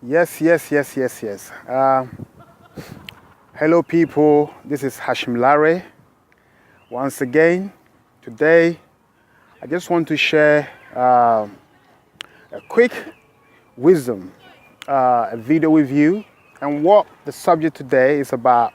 Yes. Hello, people. This is Hashim-Larry. Once again, today, I just want to share a quick wisdom, a video with you. And what the subject today is about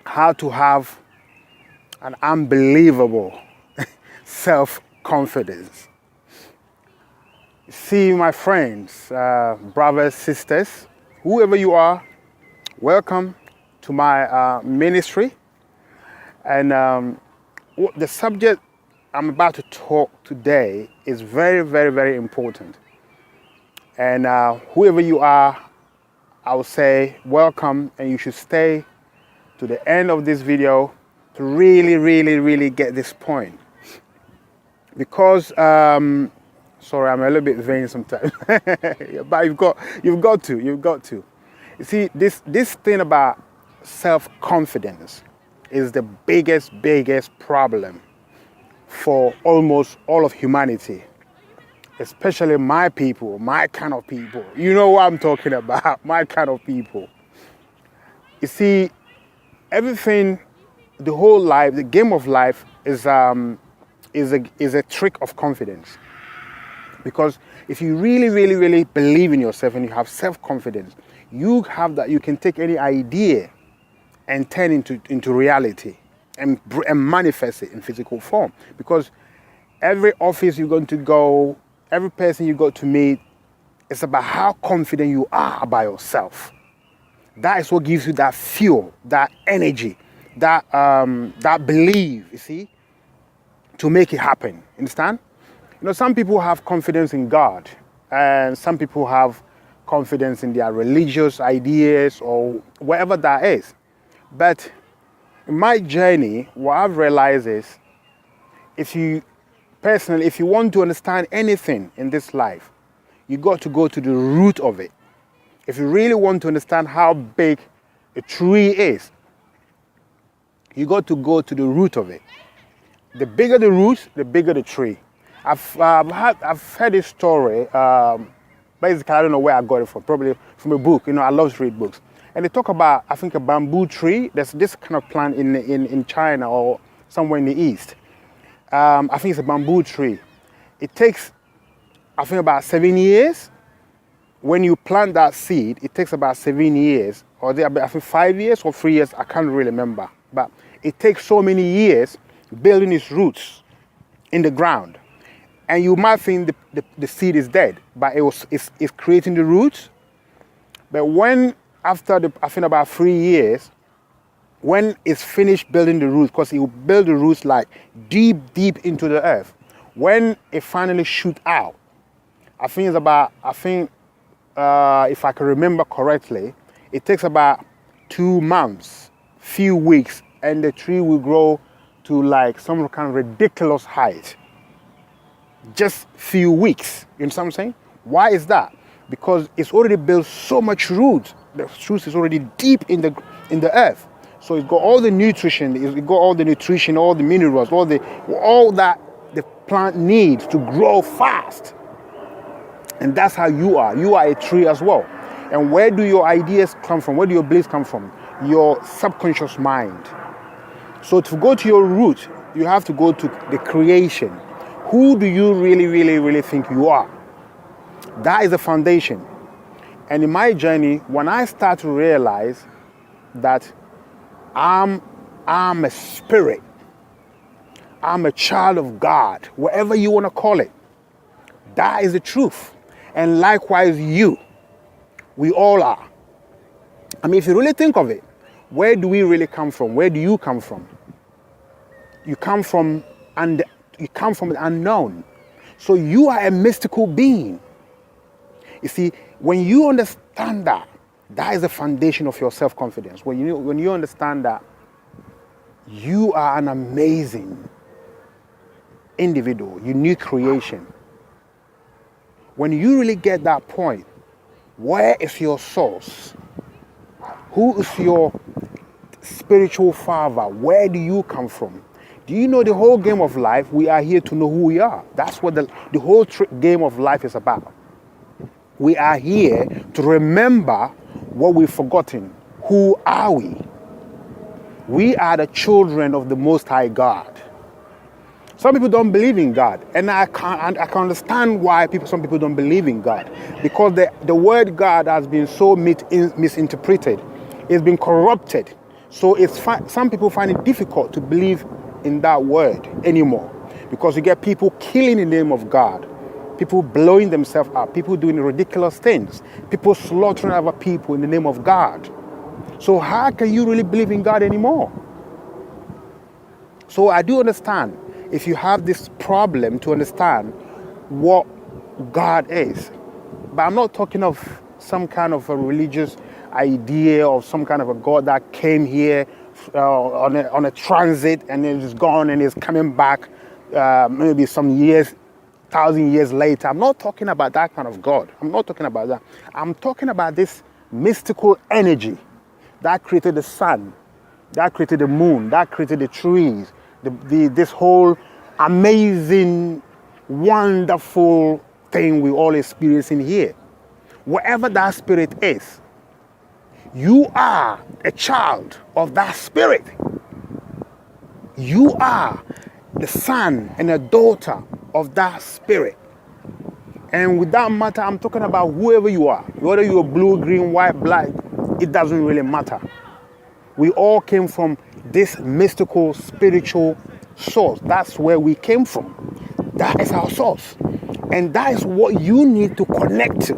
how to have an unbelievable self-confidence. See, my friends, brothers, sisters, whoever you are, welcome to my ministry. And the subject I'm about to talk today is very important. And whoever you are, I will say welcome, and you should stay to the end of this video to really get this point. Because sorry, I'm a little bit vain sometimes, but you've got to. You see, this thing about self-confidence is the biggest problem for almost all of humanity, especially my people, my kind of people. You know what I'm talking about, my kind of people. You see, everything, the whole life, the game of life is a trick of confidence. Because if you really believe in yourself and you have self-confidence, you have that, you can take any idea and turn into reality and manifest it in physical form. Because every office you're going to go, every person you got to meet, it's about how confident you are about yourself. That is what gives you that fuel, that energy, that belief, you see, to make it happen. Understand? You know, some people have confidence in God, and some people have confidence in their religious ideas or whatever that is. But in my journey, what I've realized is, if you want to understand anything in this life, you got to go to the root of it. If you really want to understand how big a tree is, you got to go to the root of it. The bigger the root, the bigger the tree. I've heard this story. Basically, I don't know where I got it from. Probably from a book. You know, I love to read books. And they talk about, I think, a bamboo tree. There's this kind of plant in China or somewhere in the East. I think it's a bamboo tree. It takes, I think, about 7 years. When you plant that seed, it takes about 7 years, or I think 5 years or 3 years. I can't really remember. But it takes so many years building its roots in the ground. And you might think the seed is dead, but it's creating the roots. But when, after I think about 3 years, when it's finished building the roots, because it will build the roots like deep into the earth, when it finally shoots out, if I can remember correctly, it takes about 2 months, few weeks, and the tree will grow to like some kind of ridiculous height. Just few weeks. You know what I'm saying? Why is that? Because it's already built so much root. The root is already deep in the earth. So it's got all the nutrition, all the minerals, all that the plant needs to grow fast. And that's how you are. You are a tree as well. And where do your ideas come from? Where do your beliefs come from? Your subconscious mind. So to go to your root, you have to go to the creation. Who do you really think you are? That is the foundation. And in my journey, when I start to realize that I'm a spirit, I'm a child of God, whatever you want to call it, that is the truth. And likewise we all are. I mean, if you really think of it, where do we really come from? Where do you come from? You come from the unknown. So you are a mystical being. You see, when you understand that, that is the foundation of your self-confidence. When you understand that you are an amazing individual, unique creation. When you really get that point, where is your source? Who is your spiritual father? Where do you come from? Do you know the whole game of life? We are here to know who we are. That's what the whole game of life is about. We are here to remember what we've forgotten. Who are we? We are the children of the Most High God. Some people don't believe in God, and I can understand why some people don't believe in God, because the word God has been so misinterpreted. It's been corrupted. So some people find it difficult to believe in that word anymore, because you get people killing in the name of God, people blowing themselves up, people doing ridiculous things, people slaughtering other people in the name of God. So how can you really believe in God anymore? So I do understand if you have this problem to understand what God is. But I'm not talking of some kind of a religious idea of some kind of a God that came here on a transit and then is gone and is coming back maybe some years, 1,000 years later. I'm not talking about that kind of God. I'm not talking about that. I'm talking about this mystical energy that created the sun, that created the moon, that created the trees, this whole amazing, wonderful thing we all experiencing here. Whatever that spirit is, you are a child of that spirit. You are the son and a daughter of that spirit. And with that matter, I'm talking about whoever you are, whether you're blue, green, white, black, it doesn't really matter. We all came from this mystical, spiritual source. That's where we came from. That is our source. And that is what you need to connect to.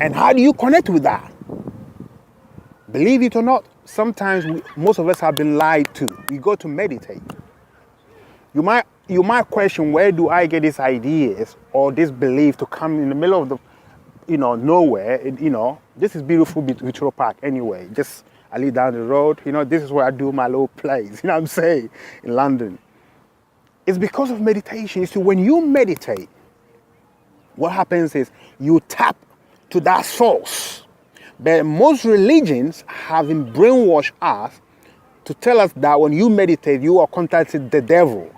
And how do you connect with that? Believe it or not, sometimes most of us have been lied to. We go to meditate. You might question, where do I get these ideas or this belief to come in the middle of the nowhere? This is beautiful Vitro Park anyway. Just I live down the road. This is where I do my little plays. You know what I'm saying? In London. It's because of meditation. You see, when you meditate, what happens is you tap to that source. But most religions have brainwashed us to tell us that when you meditate, you are contacting the devil.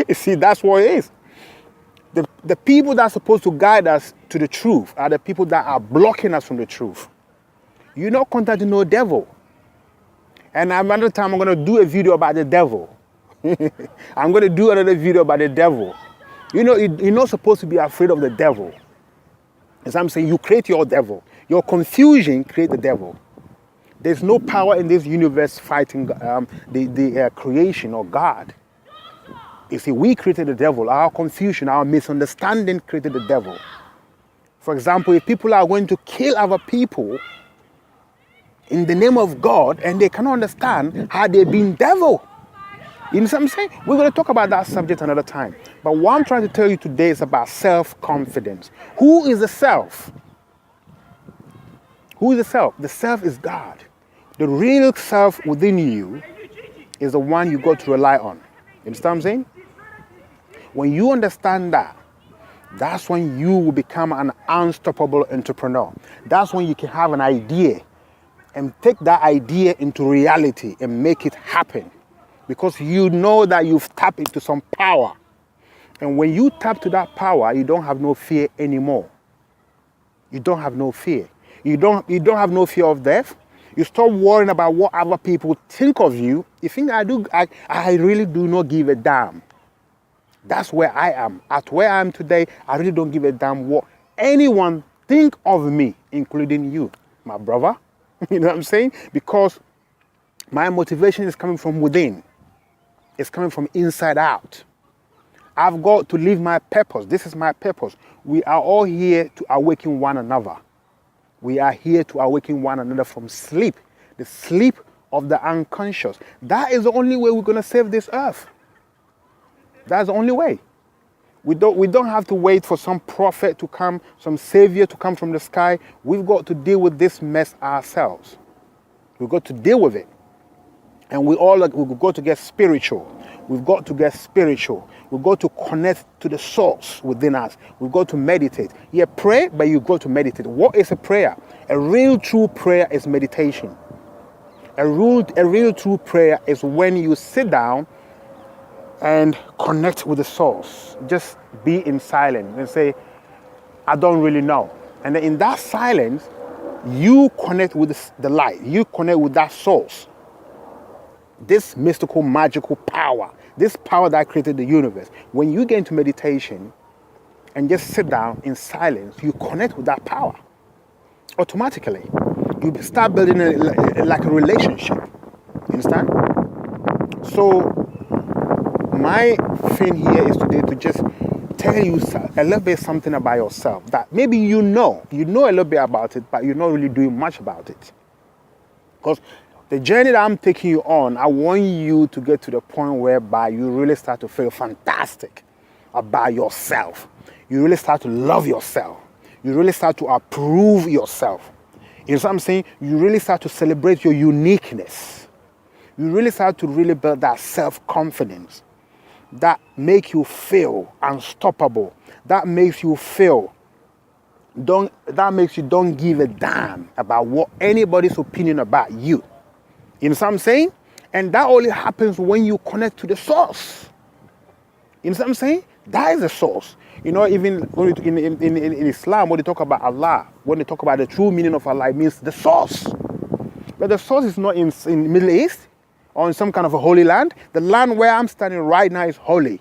You see, that's what it is. The people that are supposed to guide us to the truth are the people that are blocking us from the truth. You're not contacting no devil. And another time I'm going to do a video about the devil. I'm going to do another video about the devil. You're not supposed to be afraid of the devil. As I'm saying, you create your devil. Your confusion creates the devil. There's no power in this universe fighting the creation or God. You see, we created the devil. Our confusion, our misunderstanding created the devil. For example, if people are going to kill other people in the name of God and they cannot understand how they've been devil. You know what I'm saying? We're going to talk about that subject another time. But what I'm trying to tell you today is about self-confidence. Who is the self? Who is the self? The self is God. The real self within you is the one you got to rely on. You understand what I'm saying? When you understand that, that's when you will become an unstoppable entrepreneur. That's when you can have an idea and take that idea into reality and make it happen. Because you know that you've tapped into some power. And when you tap to that power, you don't have no fear anymore. You don't have no fear. You don't have no fear of death. You stop worrying about what other people think of you. You think I really do not give a damn. That's where I am. At where I am today, I really don't give a damn what anyone think of me, including you, my brother. You know what I'm saying? Because my motivation is coming from within. It's coming from inside out. I've got to live my purpose. This is my purpose. We are all here to awaken one another. We are here to awaken one another from sleep, the sleep of the unconscious. That is the only way we're going to save this earth. That's the only way. We don't have to wait for some prophet to come, some savior to come from the sky. We've got to deal with this mess ourselves. We've got to deal with it. And we've got to get spiritual. We've got to get spiritual. We've got to connect to the source within us. We've got to meditate. Yeah, pray, but you've got to meditate. What is a prayer? A real true prayer is meditation. A real true prayer is when you sit down and connect with the source. Just be in silence and say, I don't really know. And then in that silence, you connect with the light. You connect with that source. This mystical, magical power. This power that created the universe. When you get into meditation and just sit down in silence, you connect with that power. Automatically. You start building like a relationship. You understand? So my thing here is today to just tell you a little bit something about yourself that maybe you know a little bit about it, but you're not really doing much about it. Because the journey that I'm taking you on, I want you to get to the point whereby you really start to feel fantastic about yourself. You really start to love yourself. You really start to approve yourself. You know what I'm saying? You really start to celebrate your uniqueness. You really start to really build that self-confidence that make you feel unstoppable. That makes you feel don't give a damn about what anybody's opinion about you. You know what I'm saying? And that only happens when you connect to the source. You know what I'm saying? That is the source. You know, even in Islam, when they talk about Allah, when they talk about the true meaning of Allah, it means the source. But the source is not in Middle East or in some kind of a holy land. The land where I'm standing right now is holy.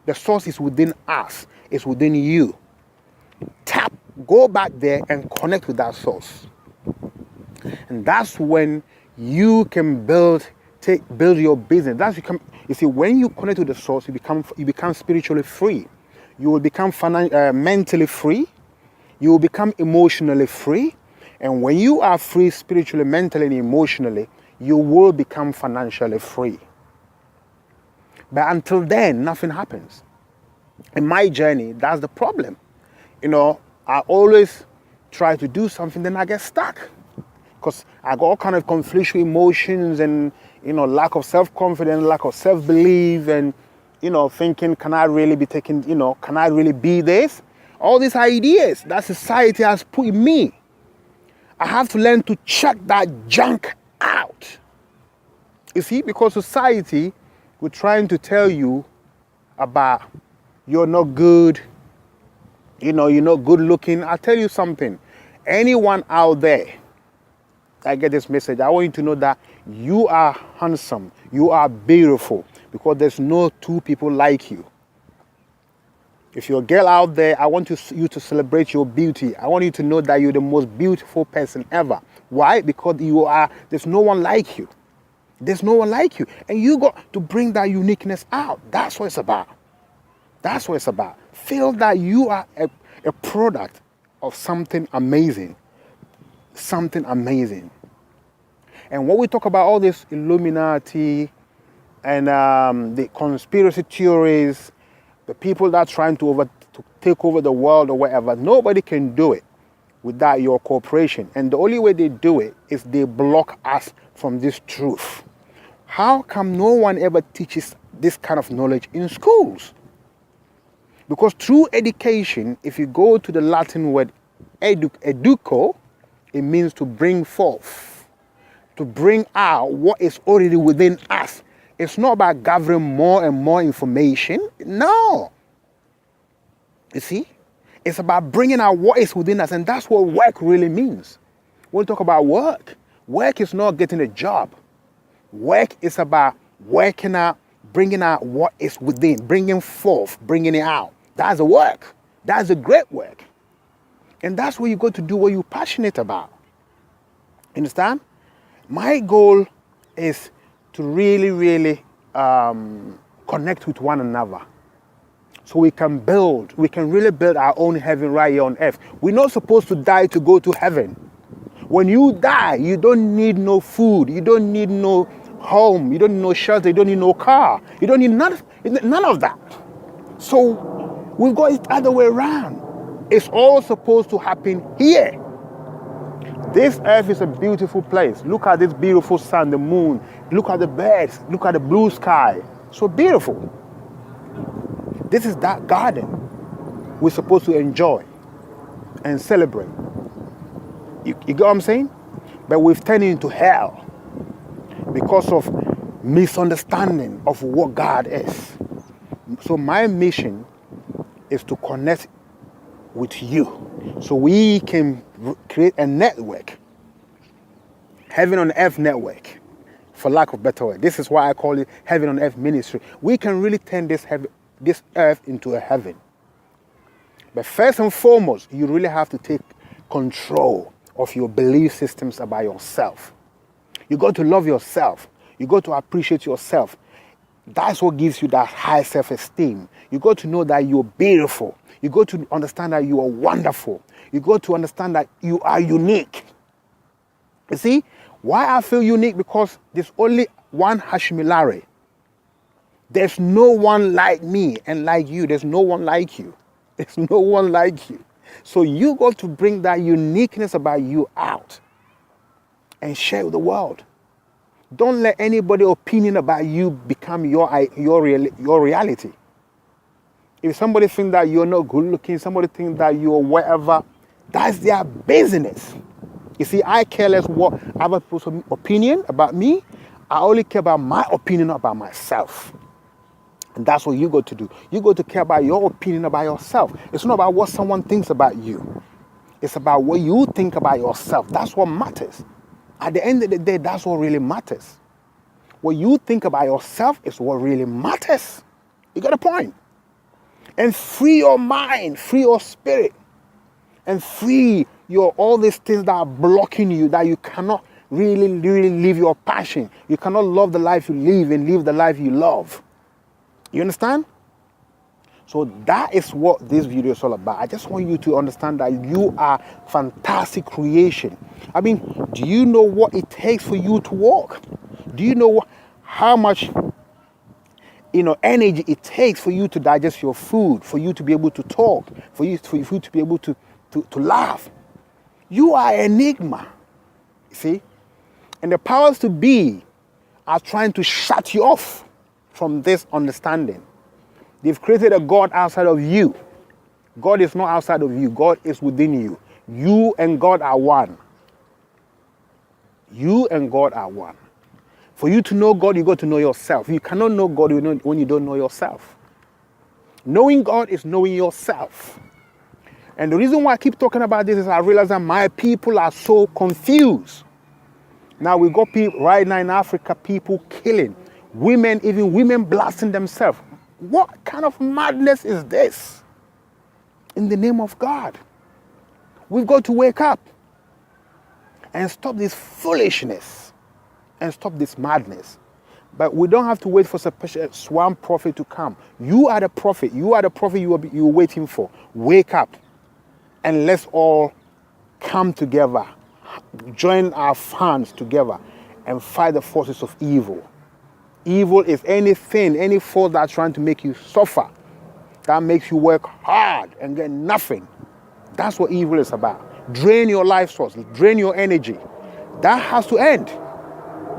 The source is within us. It's within you. Go back there and connect with that source. And that's when you can build your business. You see, when you connect to the source, you become spiritually free. You will become mentally free. You will become emotionally free. And when you are free spiritually, mentally, and emotionally, you will become financially free. But until then, nothing happens. In my journey, that's the problem. You know, I always try to do something, then I get stuck. Because I got all kind of conflictual emotions and, you know, lack of self-confidence, lack of self-belief, and, you know, thinking, can I really be taking, you know, can I really be this? All these ideas that society has put in me. I have to learn to check that junk out. You see, because society will trying to tell you about you're not good, you know, you're not good looking. I'll tell you something. Anyone out there, I get this message, I want you to know that you are handsome, you are beautiful, because there's no two people like you. If you're a girl out there, I want you to celebrate your beauty. I want you to know that you're the most beautiful person ever. Why? Because there's no one like you. There's no one like you. And you got to bring that uniqueness out. That's what it's about. That's what it's about. Feel that you are a product of something amazing. Something amazing. And when we talk about all this Illuminati and the conspiracy theories, the people that are trying to take over the world or whatever, nobody can do it without your cooperation. And the only way they do it is they block us from this truth. How come no one ever teaches this kind of knowledge in schools? Because through education, if you go to the Latin word educo, it means to bring forth, to bring out what is already within us. It's not about gathering more and more information. No. You see? It's about bringing out what is within us. And that's what work really means. When we talk about work is not getting a job. Work is about working out, bringing out what is within, bringing forth, bringing it out. That's a work. That's a great work. And that's where you go to do what you're passionate about. Understand? My goal is to really, really connect with one another. So we can really build our own heaven right here on earth. We're not supposed to die to go to heaven. When you die, you don't need no food. You don't need no home. You don't need no shelter. You don't need no car. You don't need none of that. So we've got it the other way around. It's all supposed to happen here. This earth is a beautiful place. Look at this beautiful sun, the moon. Look at the birds. Look at the blue sky. So beautiful. This is that garden we're supposed to enjoy and celebrate. You get what I'm saying? But we've turned it into hell because of misunderstanding of what God is. So my mission is to connect with you so we can create a network, heaven on earth network, for lack of better word. This is why I call it heaven on earth ministry. We can really turn this earth into a heaven. But first and foremost, you really have to take control of your belief systems about yourself. You got to love yourself. You got to appreciate yourself. That's what gives you that high self-esteem. You got to know that you're beautiful. You got to understand that you are wonderful. You got to understand that you are unique. You see, why I feel unique? Because there's only one Hashim-Larry. There's no one like me and like you. There's no one like you. There's no one like you. So you got to bring that uniqueness about you out and share with the world. Don't let anybody's opinion about you become your reality. If somebody thinks that you're not good looking, somebody thinks that you're whatever, that's their business. You see, I care less what other people's opinion about me. I only care about my opinion about myself. And that's what you got to do. You got to care about your opinion about yourself. It's not about what someone thinks about you. It's about what you think about yourself. That's what matters. At the end of the day, that's what really matters. What you think about yourself is what really matters. You got a point? And free your mind, free your spirit, and free all these things that are blocking you, that you cannot really live your passion. You cannot love the life you live and live the life you love. You understand? So that is what this video is all about. I just want you to understand that you are fantastic creation. I mean, do you know what it takes for you to walk? Do you know how much energy it takes for you to digest your food, for you to be able to talk, for you to be able to laugh? You are an enigma, you see? And the powers to be are trying to shut you off from this understanding. They've created a God outside of you. God is not outside of you. God is within you. You and God are one. You and God are one. For you to know God, you got to know yourself. You cannot know God when you don't know yourself. Knowing God is knowing yourself. And the reason why I keep talking about this is I realize that my people are so confused. Now we got people right now in Africa, people killing. Women, even women blasting themselves. What kind of madness is this? In the name of God. We've got to wake up and stop this foolishness and stop this madness. But we don't have to wait for one prophet to come. You are the prophet. You are the prophet you're waiting for. Wake up and let's all come together, join our hands together and fight the forces of evil. Evil is anything, any force that's trying to make you suffer, that makes you work hard and get nothing. That's what evil is about. Drain your life source, drain your energy. That has to end.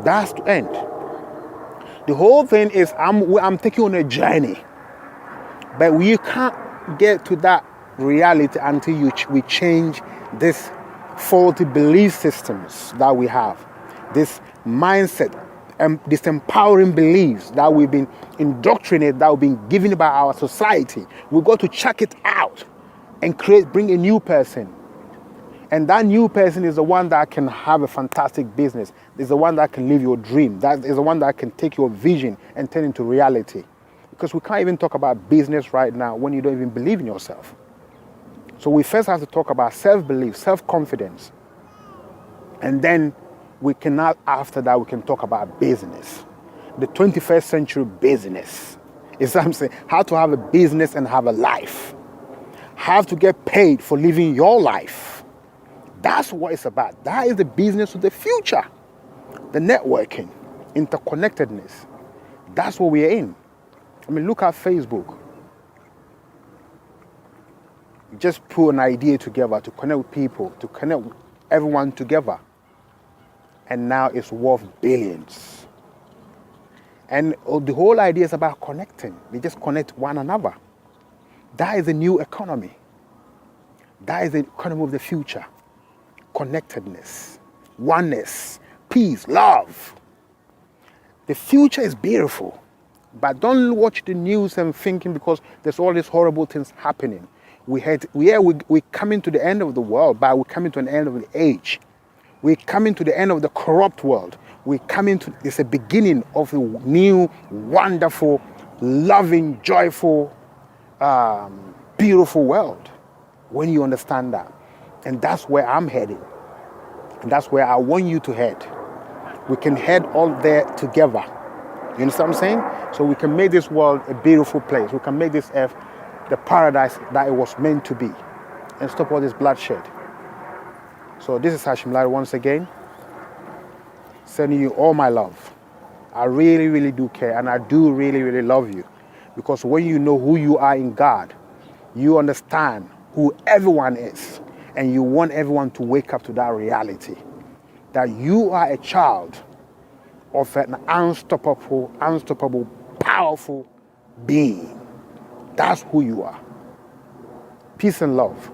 That has to end. The whole thing is I'm taking you on a journey. But we can't get to that reality until we change this faulty belief systems that we have. This mindset, these empowering beliefs that we've been indoctrinated, that we've been given by our society. We've got to check it out and bring a new person. And that new person is the one that can have a fantastic business. Is the one that can live your dream. That is the one that can take your vision and turn into reality. Because we can't even talk about business right now when you don't even believe in yourself. So we first have to talk about self-belief, self-confidence. And then after that, we can talk about business. The 21st century business is what I'm saying. How to have a business and have a life. How to get paid for living your life. That's what it's about. That is the business of the future. The networking, interconnectedness. That's what we're in. I mean, look at Facebook. Just put an idea together to connect with people, to connect everyone together. And now it's worth billions. And the whole idea is about connecting. They just connect one another. That is a new economy. That is the economy of the future. Connectedness, oneness, peace, love. The future is beautiful. But don't watch the news and thinking because there's all these horrible things happening. We're coming to the end of the world, but we're coming to an end of the age. We're coming to the end of the corrupt world. It's a beginning of a new, wonderful, loving, joyful, beautiful world. When you understand that. And that's where I'm heading. And that's where I want you to head. We can head all there together. You understand what I'm saying? So we can make this world a beautiful place. We can make this earth the paradise that it was meant to be. And stop all this bloodshed. So this is Hashim-Larry once again. Sending you all my love. I really, really do care. And I do really, really love you. Because when you know who you are in God, you understand who everyone is. And you want everyone to wake up to that reality. That you are a child of an unstoppable, powerful being. That's who you are. Peace and love.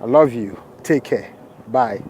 I love you. Take care. Bye.